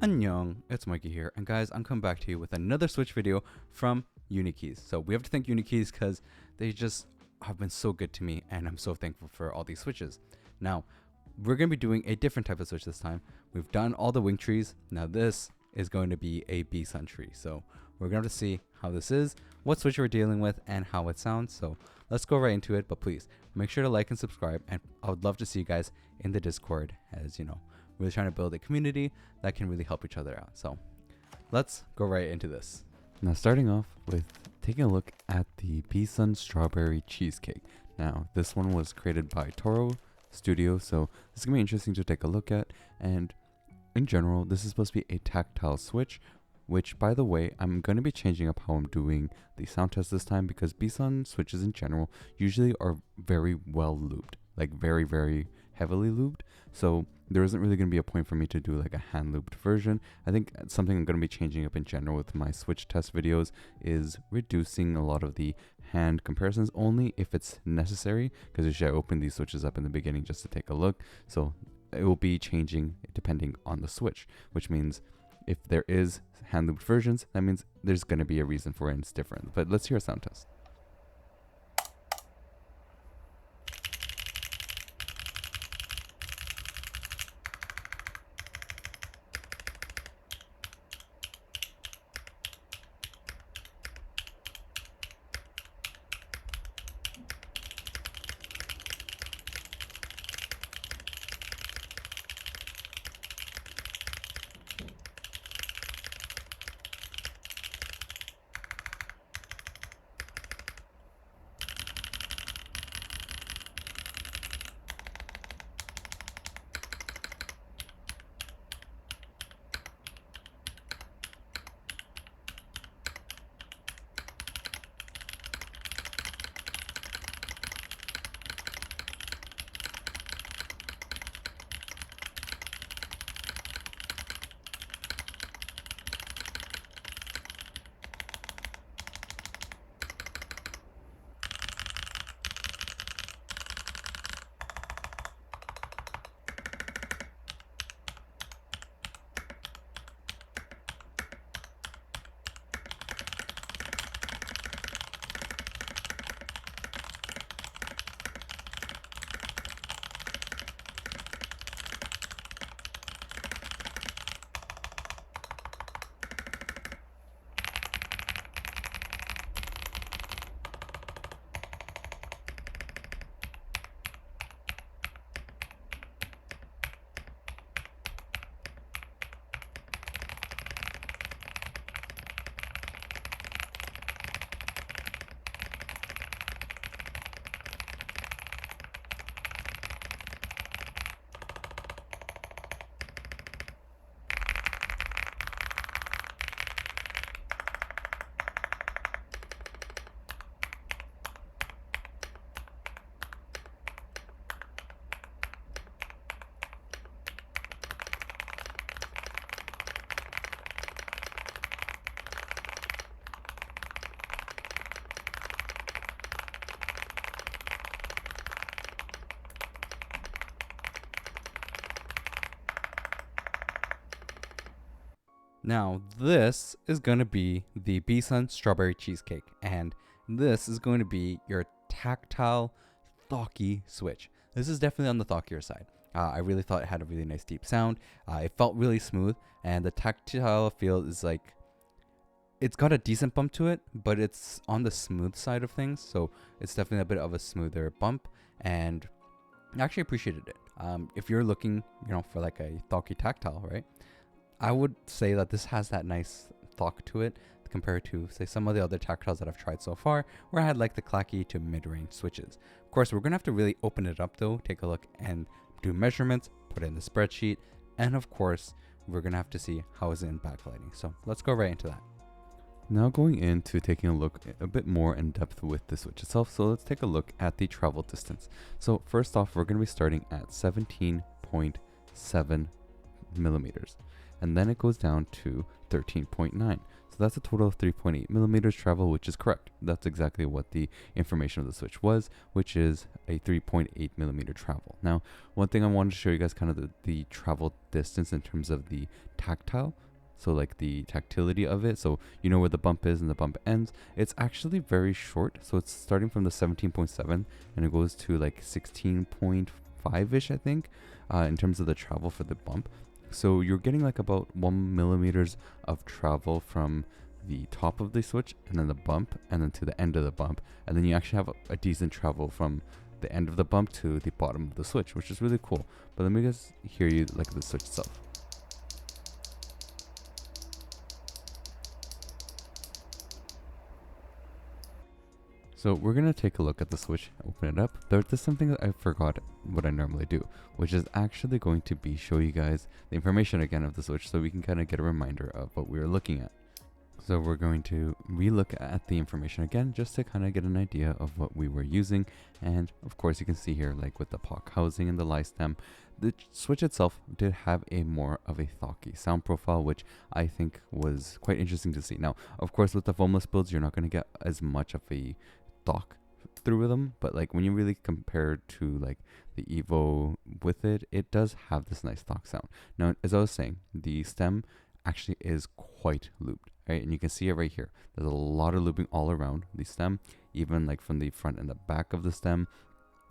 Annyeong, it's Mikey here, and guys, I'm coming back to you with another Switch video from Unikeys. So we have to thank Unikeys because they just have been so good to me, and I'm so thankful for all these Switches. Now, we're going to be doing a different type of Switch this time. We've done all the wing trees. Now this is going to be a BSUN tree. So we're going to have to see how this is, what Switch we're dealing with, and how it sounds. So let's go right into it, but please make sure to like and subscribe, and I would love to see you guys in the Discord, as you know, really trying to build a community that can really help each other out. So let's go right into this. Now starting off with taking a look at the BSUN Strawberry Cheesecake. Now this one was created by Toro Studio, so this is going to be interesting to take a look at. And in general, this is supposed to be a tactile switch, which by the way, I'm going to be changing up how I'm doing the sound test this time, because BSUN switches in general usually are very well lubed, like very, very heavily lubed. So there isn't really going to be a point for me to do like a hand lubed version. I think something I'm going to be changing up in general with my switch test videos is reducing a lot of the hand comparisons only if it's necessary, because usually I open these switches up in the beginning just to take a look. So it will be changing depending on the switch, which means if there is hand lubed versions, that means there's going to be a reason for it and it's different. But let's hear a sound test. Now this is going to be the BSUN Strawberry Cheesecake, and this is going to be your tactile Thocky switch. This is definitely on the thockier side. I really thought it had a really nice deep sound. It felt really smooth, and the tactile feel is like, it's got a decent bump to it, but it's on the smooth side of things, so it's definitely a bit of a smoother bump, and I actually appreciated it. If you're looking, for like a Thocky Tactile, right? I would say that this has that nice thock to it compared to, say, some of the other tactiles that I've tried so far, where I had like the clacky to mid-range switches. Of course, we're going to have to really open it up though, take a look and do measurements, put it in the spreadsheet, and of course, we're going to have to see how it's in backlighting. So let's go right into that. Now going into taking a look a bit more in depth with the switch itself, so let's take a look at the travel distance. So first off, we're going to be starting at 17.7 millimeters. And then it goes down to 13.9. So that's a total of 3.8 millimeters travel, which is correct. That's exactly what the information of the switch was, which is a 3.8 millimeter travel. Now, one thing I wanted to show you guys kind of the travel distance in terms of the tactile. So like the tactility of it. So you know where the bump is and the bump ends. It's actually very short. So it's starting from the 17.7 and it goes to like 16.5-ish, I think, in terms of the travel for the bump. So you're getting like about 1 millimeters of travel from the top of the switch and then the bump and then to the end of the bump. And then you actually have a decent travel from the end of the bump to the bottom of the switch, which is really cool. But let me just hear you like the switch itself. So we're going to take a look at the switch, open it up. There's something that I forgot what I normally do, which is actually going to be show you guys the information again of the switch so we can kind of get a reminder of what we were looking at. So we're going to re-look at the information again just to kind of get an idea of what we were using. And of course you can see here, like with the POC housing and the lie stem, the switch itself did have a more of a Thocky sound profile, which I think was quite interesting to see. Now, of course, with the foamless builds, you're not going to get as much of a Thock through them, but like when you really compare to like the Evo with it, it does have this nice Thock sound. Now, as I was saying, the stem actually is quite looped, right? And you can see it right here. There's a lot of looping all around the stem, even like from the front and the back of the stem.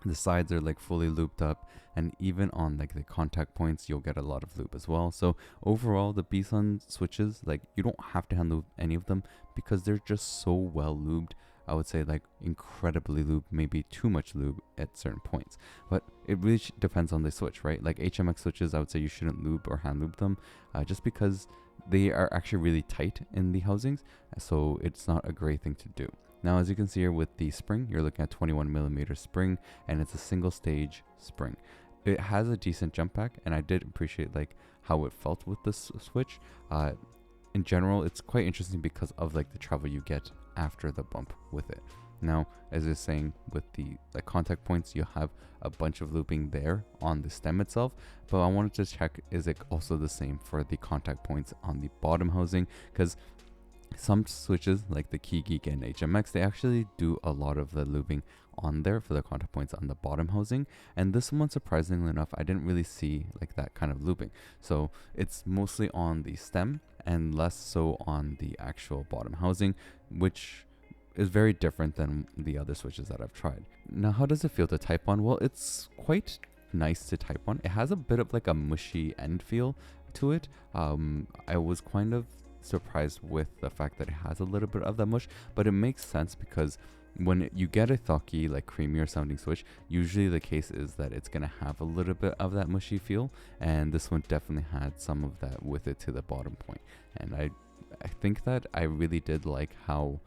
The sides are like fully looped up, and even on like the contact points, you'll get a lot of loop as well. So overall, the BSUN switches, like you don't have to hand loop any of them because they're just so well lubed. I would say like incredibly lube, maybe too much lube at certain points, but it really depends on the switch, right? Like HMX switches, I would say you shouldn't lube or hand lube them just because they are actually really tight in the housings. So it's not a great thing to do. Now, as you can see here with the spring, you're looking at 21 millimeter spring, and it's a single stage spring. It has a decent jump back, and I did appreciate like how it felt with this switch. In general, it's quite interesting because of like the travel you get after the bump with it. Now, as I was saying, with the like contact points, you have a bunch of looping there on the stem itself, but I wanted to check, is it also the same for the contact points on the bottom housing? Because some switches like the Key Geek and HMX, they actually do a lot of the looping on there for the contact points on the bottom housing, and this one, surprisingly enough, I didn't really see like that kind of looping. So it's mostly on the stem and less so on the actual bottom housing, which is very different than the other switches that I've tried. Now, how does it feel to type on? Well, it's quite nice to type on. It has a bit of like a mushy end feel to it. I was kind of surprised with the fact that it has a little bit of that mush, but it makes sense because when you get a Thocky, like creamier sounding switch, usually the case is that it's gonna have a little bit of that mushy feel, and this one definitely had some of that with it to the bottom point. And I think that I really did like how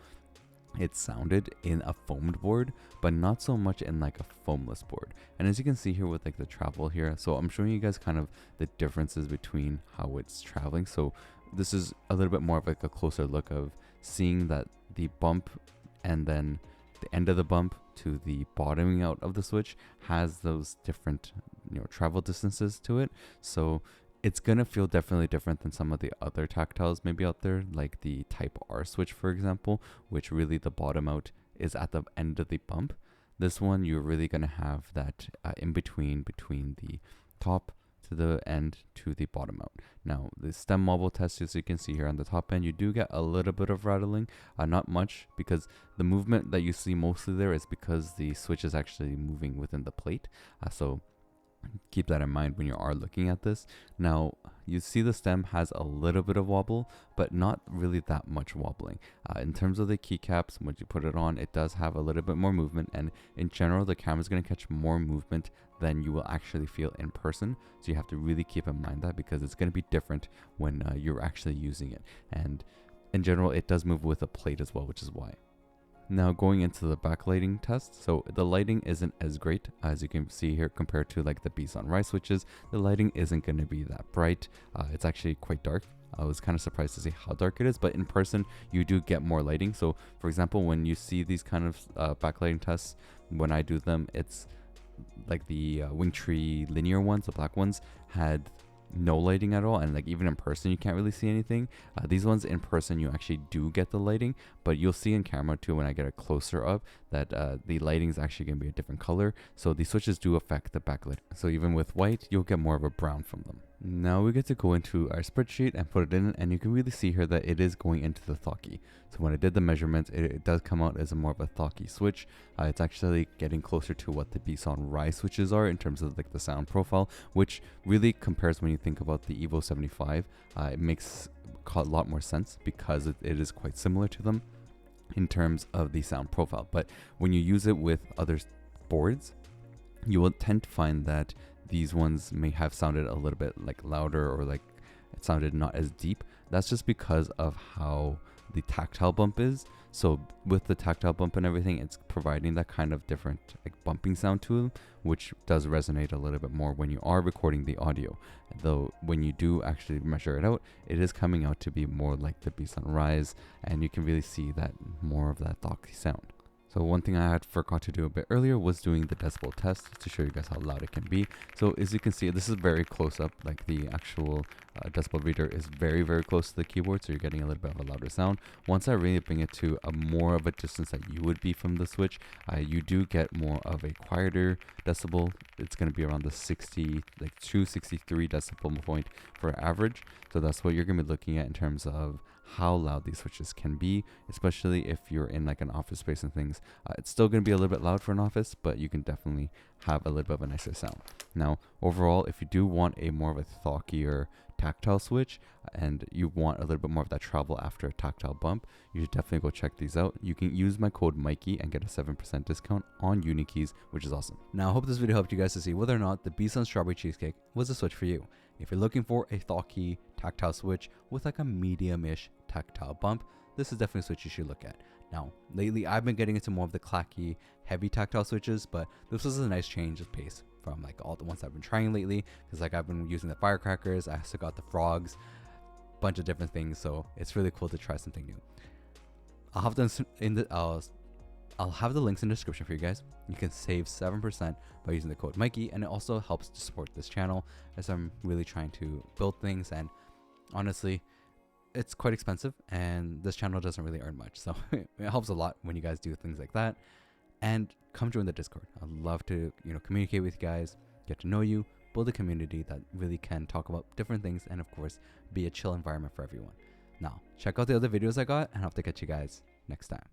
it sounded in a foamed board, but not so much in like a foamless board. And as you can see here with like the travel here, so I'm showing you guys kind of the differences between how it's traveling. So this is a little bit more of like a closer look of seeing that the bump and then the end of the bump to the bottoming out of the switch has those different, you know, travel distances to it. So it's gonna feel definitely different than some of the other tactiles maybe out there, like the Type R switch, for example, which really the bottom out is at the end of the bump. This one, you're really gonna have that in between the top to the end to the bottom out. Now, the stem wobble test, as you can see here on the top end, you do get a little bit of rattling, not much, because the movement that you see mostly there is because the switch is actually moving within the plate. So keep that in mind when you are looking at this. Now, you see the stem has a little bit of wobble, but not really that much wobbling. In terms of the keycaps, once you put it on, it does have a little bit more movement, and in general, the camera is going to catch more movement than you will actually feel in person. So you have to really keep in mind that, because it's going to be different when you're actually using it. And in general, it does move with a plate as well, which is why. Now, going into the backlighting test, so the lighting isn't as great as you can see here compared to like the BSUN switches. The lighting isn't going to be that bright. It's actually quite dark. I was kind of surprised to see how dark it is, but in person you do get more lighting. So for example, when you see these kind of backlighting tests, when I do them, it's like the Wingtree linear ones, the black ones, had no lighting at all, and like even in person you can't really see anything. These ones in person you actually do get the lighting, but you'll see in camera too when I get it closer up that the lighting is actually going to be a different color. So these switches do affect the backlit. So even with white, you'll get more of a brown from them. Now we get to go into our spreadsheet and put it in, and you can really see here that it is going into the Thocky. So when I did the measurements, it does come out as a more of a Thocky switch. It's actually getting closer to what the BSUN Rise switches are in terms of like the sound profile, which really compares when you think about the Evo 75. It makes a lot more sense because it is quite similar to them in terms of the sound profile. But when you use it with other boards, you will tend to find that these ones may have sounded a little bit like louder, or like it sounded not as deep. That's just because of how the tactile bump is. So with the tactile bump and everything, it's providing that kind of different like bumping sound to them, which does resonate a little bit more when you are recording the audio. Though when you do actually measure it out, it is coming out to be more like the BSUN Rise, and you can really see that more of that Thocky sound. So one thing I had forgot to do a bit earlier was doing the decibel test to show you guys how loud it can be. So as you can see, this is very close up, like the actual decibel reader is very, very close to the keyboard, so you're getting a little bit of a louder sound. Once I really bring it to a more of a distance that you would be from the switch, you do get more of a quieter decibel. It's going to be around the 60, like 263 decibel point for average. So that's what you're going to be looking at in terms of how loud these switches can be, especially if you're in like an office space and things. It's still going to be a little bit loud for an office, but you can definitely have a little bit of a nicer sound. Now, overall, if you do want a more of a Thocky or tactile switch, and you want a little bit more of that travel after a tactile bump, you should definitely go check these out. You can use my code Mikey and get a 7% discount on Unikeys, which is awesome. Now, I hope this video helped you guys to see whether or not the BSUN Strawberry Cheesecake was a switch for you. If you're looking for a Thocky tactile switch with like a medium-ish tactile bump, this is definitely a switch you should look at. Now, lately I've been getting into more of the clacky, heavy tactile switches, but this was a nice change of pace from like all the ones I've been trying lately, because like I've been using the firecrackers, I also got the frogs, bunch of different things, so it's really cool to try something new. I'll have the I'll have the links in the description for you guys. You can save 7% by using the code Mikey, and it also helps to support this channel as I'm really trying to build things, and honestly, it's quite expensive and this channel doesn't really earn much, so it helps a lot when you guys do things like that. And come join the Discord. I'd love to, communicate with you guys, get to know you, build a community that really can talk about different things, and of course be a chill environment for everyone. Now check out the other videos I got, and I hope to catch you guys next time.